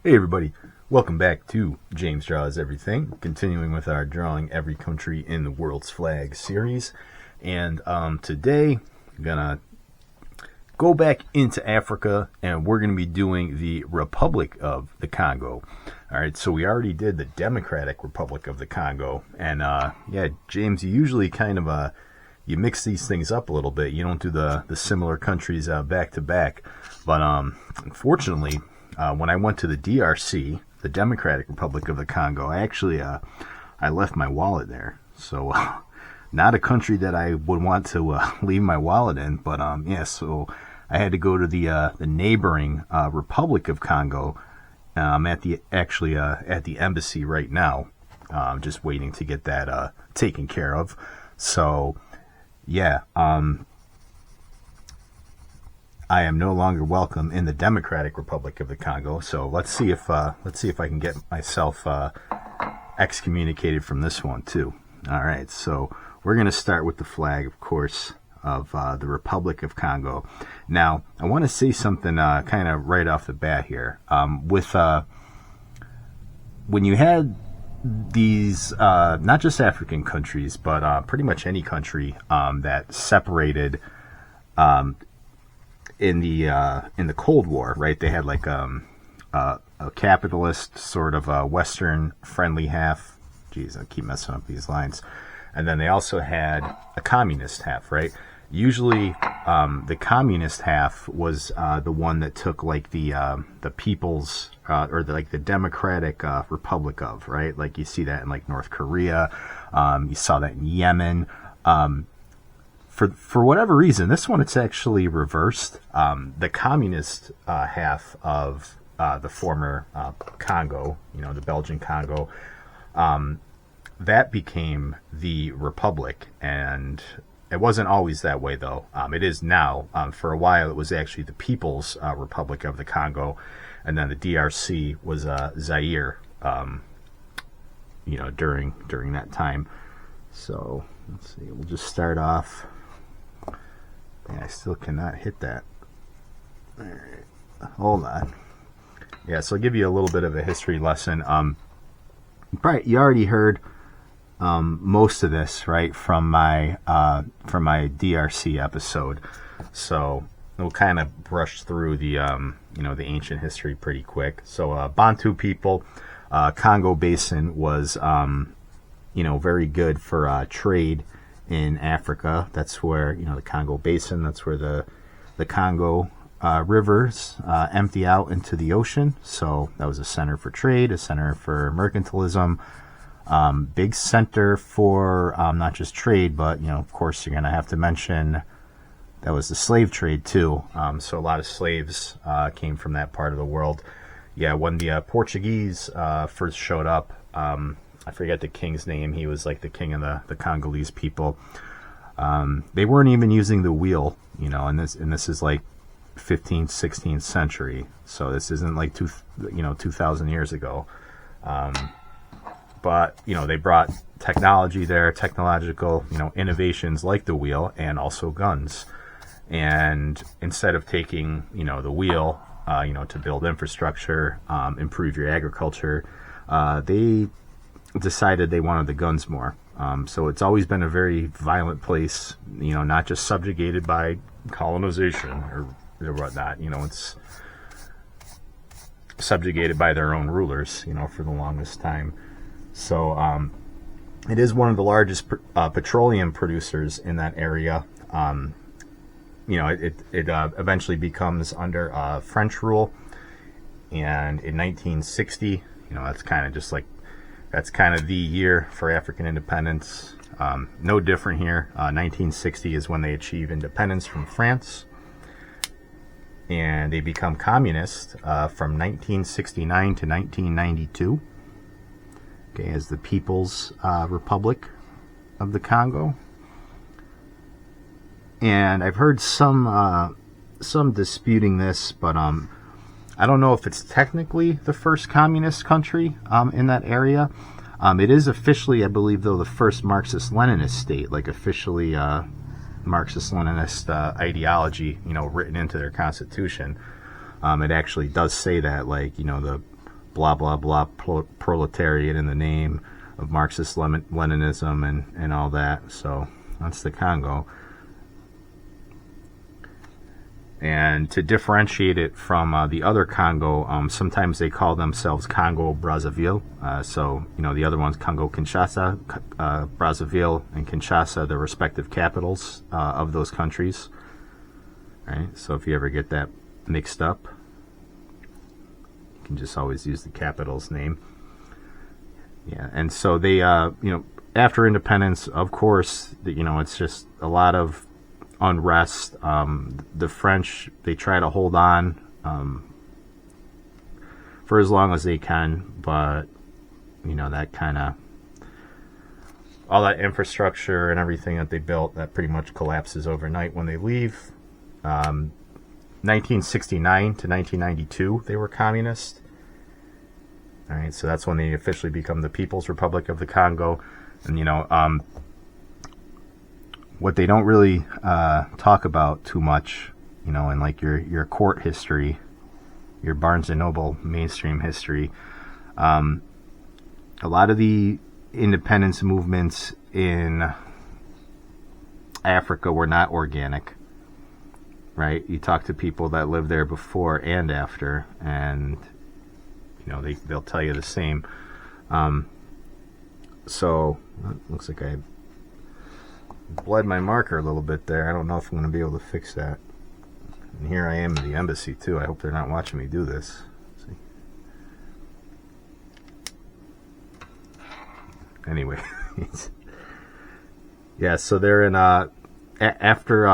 Hey everybody, welcome back to James Draws Everything, continuing with our Drawing Every Country in the World's Flag series. And today, I'm going to go back into Africa, and we're going to be doing the Republic of the Congo. Alright, so we already did the Democratic Republic of the Congo. And yeah, James, you usually kind of you mix these things up a little bit. You don't do the similar countries back to back. But unfortunately, when I went to the DRC, the Democratic Republic of the Congo, I left my wallet there. So not a country that I would want to leave my wallet in. But yeah, so I had to go to the neighboring Republic of Congo. I'm at the embassy right now, just waiting to get that taken care of. So yeah, I am no longer welcome in the Democratic Republic of the Congo. So let's see if I can get myself excommunicated from this one too. All right, so we're going to start with the flag, of course, of the Republic of Congo. Now, I want to say something kind of right off the bat here. When you had these, not just African countries, but pretty much any country that separated in the Cold War, right? They had like a capitalist sort of Western friendly half. Geez, I keep messing up these lines. And then they also had a communist half, right? Usually, the communist half was the one that took like the people's like the Democratic Republic of, right? Like you see that in like North Korea, you saw that in Yemen. For whatever reason, this one it's actually reversed. The communist half of the former Congo, the Belgian Congo, that became the Republic, and it wasn't always that way, though. It is now. For a while, it was actually the People's Republic of the Congo, and then the DRC was Zaire, during that time. So, let's see. We'll just start off. Yeah, I still cannot hit that. All right. Hold on. Yeah, so I'll give you a little bit of a history lesson. You already heard most of this, right, from my DRC episode. So we'll kind of brush through the the ancient history pretty quick. So Bantu people, Congo Basin was very good for trade in Africa. That's where the Congo Basin. That's where the Congo rivers empty out into the ocean. So that was a center for trade, a center for mercantilism. Big center for not just trade, but of course you're going to have to mention that was the slave trade too. So a lot of slaves came from that part of the world. Yeah, when the Portuguese first showed up, I forget the king's name. He was like the king of the Congolese people. They weren't even using the wheel, and this is like 15th, 16th century. So this isn't like 2,000 years ago. But, they brought technology there, technological, innovations like the wheel and also guns. And instead of taking, the wheel, to build infrastructure, improve your agriculture, they decided they wanted the guns more. So it's always been a very violent place, not just subjugated by colonization or whatnot. It's subjugated by their own rulers, for the longest time. So it is one of the largest petroleum producers in that area. It eventually becomes under French rule, and in 1960, that's kind of the year for African independence. No different here. 1960 is when they achieve independence from France, and they become communist from 1969 to 1992. Okay, as the People's Republic of the Congo. And I've heard some disputing this, but I don't know if it's technically the first communist country in that area. It is officially, I believe, though, the first Marxist-Leninist state, like officially Marxist-Leninist ideology, written into their constitution. It actually does say that, like, blah blah blah proletariat in the name of Marxist Leninism and all that. So that's the Congo. And to differentiate it from the other Congo, sometimes they call themselves Congo-Brazzaville. So, the other one's Congo-Kinshasa, Brazzaville, and Kinshasa, the respective capitals of those countries. Right? So if you ever get that mixed up, you can just always use the capital's name. Yeah, and so they, after independence, of course, it's just a lot of unrest. The French, they try to hold on for as long as they can, but that kind of, all that infrastructure and everything that they built, that pretty much collapses overnight when they leave. 1969 to 1992 they were communist. All right, so that's when they officially become the People's Republic of the Congo. And what they don't really talk about too much, in like your court history, your Barnes and Noble mainstream history, a lot of the independence movements in Africa were not organic, right? You talk to people that lived there before and after, and they'll tell you the same. So it looks like I bled my marker a little bit there. I don't know if I'm going to be able to fix that. And here I am in the embassy too. I hope they're not watching me do this. Let's see. Anyway, yeah. So they're in after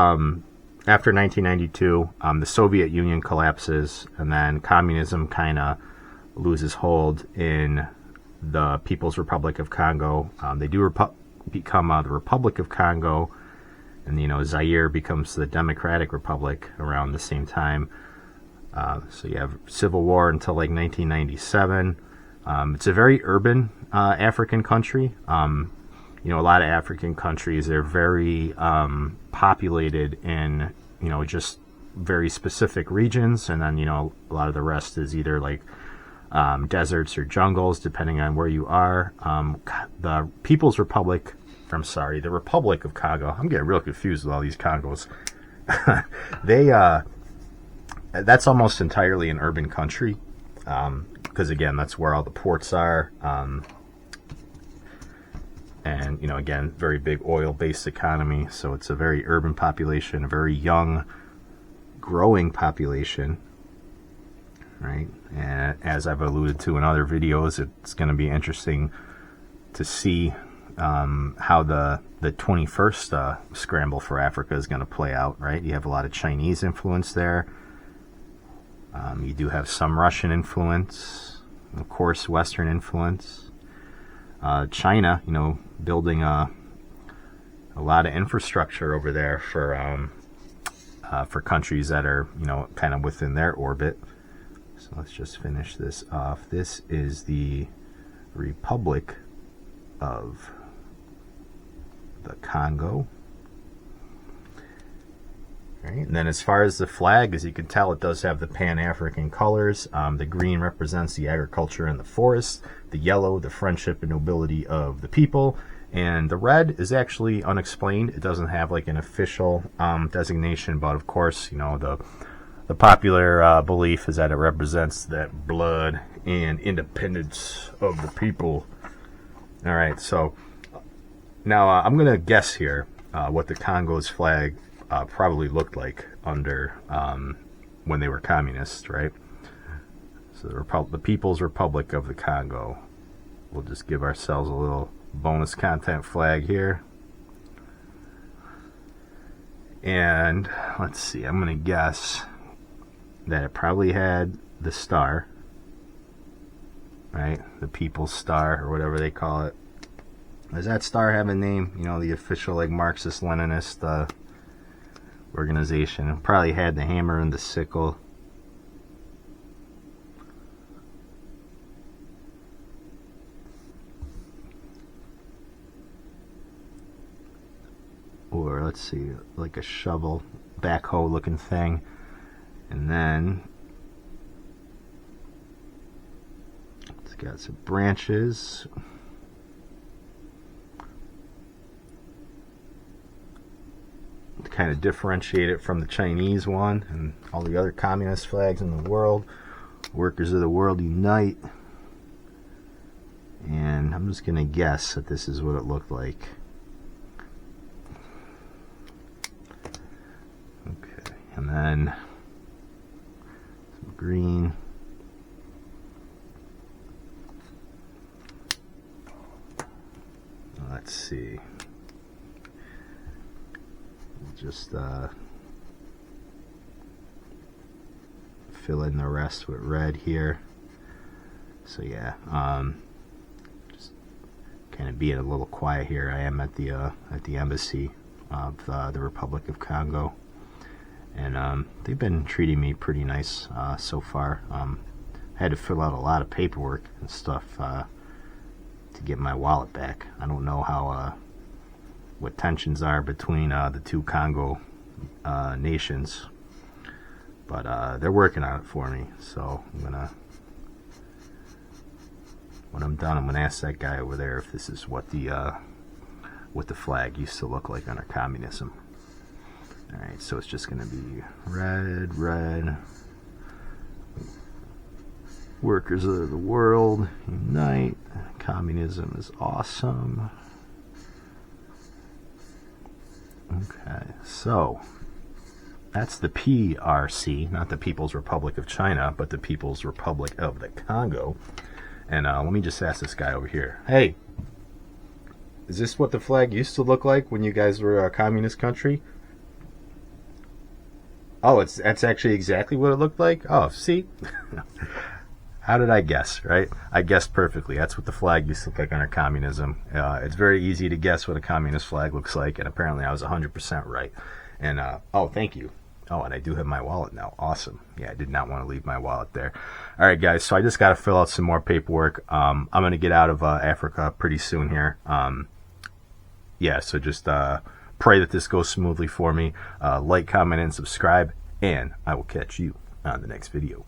1992, the Soviet Union collapses, and then communism kind of loses hold in the People's Republic of Congo. They do become the Republic of Congo, and Zaire becomes the Democratic Republic around the same time. So you have civil war until like 1997. It's a very urban African country. A lot of African countries, they're very populated in just very specific regions, and then a lot of the rest is either like deserts or jungles, depending on where you are. The Republic of Congo. I'm getting real confused with all these Congos. That's almost entirely an urban country, because again, that's where all the ports are, and again, very big oil-based economy. So it's a very urban population, a very young, growing population. Right, and as I've alluded to in other videos, it's going to be interesting to see how the 21st scramble for Africa is going to play out. Right, you have a lot of Chinese influence there. You do have some Russian influence, of course, Western influence. China, building a lot of infrastructure over there for countries that are kind of within their orbit. So let's just finish this off. This is the Republic of the Congo. All right, and then as far as the flag, as you can tell, it does have the Pan-African colors. The green represents the agriculture and the forest. The yellow, the friendship and nobility of the people. And the red is actually unexplained. It doesn't have like an official designation, but of course, the popular belief is that it represents that blood and independence of the people. All right, so now I'm going to guess here what the Congo's flag probably looked like under when they were communists, right? So the People's Republic of the Congo. We'll just give ourselves a little bonus content flag here. And let's see, I'm going to guess that it probably had the star, right? The People's Star, or whatever they call it. Does that star have a name? The official like Marxist Leninist organization. It probably had the hammer and the sickle. Or let's see, like a shovel, backhoe looking thing. And then got some branches. To kind of differentiate it from the Chinese one and all the other communist flags in the world. Workers of the world unite. And I'm just gonna guess that this is what it looked like. Okay, and then some green. Let's see. Just fill in the rest with red here. So yeah, just kind of being a little quiet here. I am at the embassy of the Republic of Congo, and they've been treating me pretty nice so far. I had to fill out a lot of paperwork and stuff to get my wallet back. I don't know how what tensions are between the two Congo nations, but they're working on it for me. So when I'm done, I'm gonna ask that guy over there if this is what the flag used to look like under communism. All right, so it's just gonna be red, red. Workers of the world unite. Communism is awesome. Okay, so that's the PRC, not the People's Republic of China, but the People's Republic of the Congo. And let me just ask this guy over here. Hey, is this what the flag used to look like when you guys were a communist country? Oh, that's actually exactly what it looked like? Oh, see? How did I guess, right? I guessed perfectly. That's what the flag used to look like under communism. It's very easy to guess what a communist flag looks like, and apparently I was 100% right. And, oh, thank you. Oh, and I do have my wallet now. Awesome. Yeah, I did not want to leave my wallet there. All right, guys, so I just got to fill out some more paperwork. I'm going to get out of Africa pretty soon here. Yeah, so just pray that this goes smoothly for me. Like, comment, and subscribe, and I will catch you on the next video.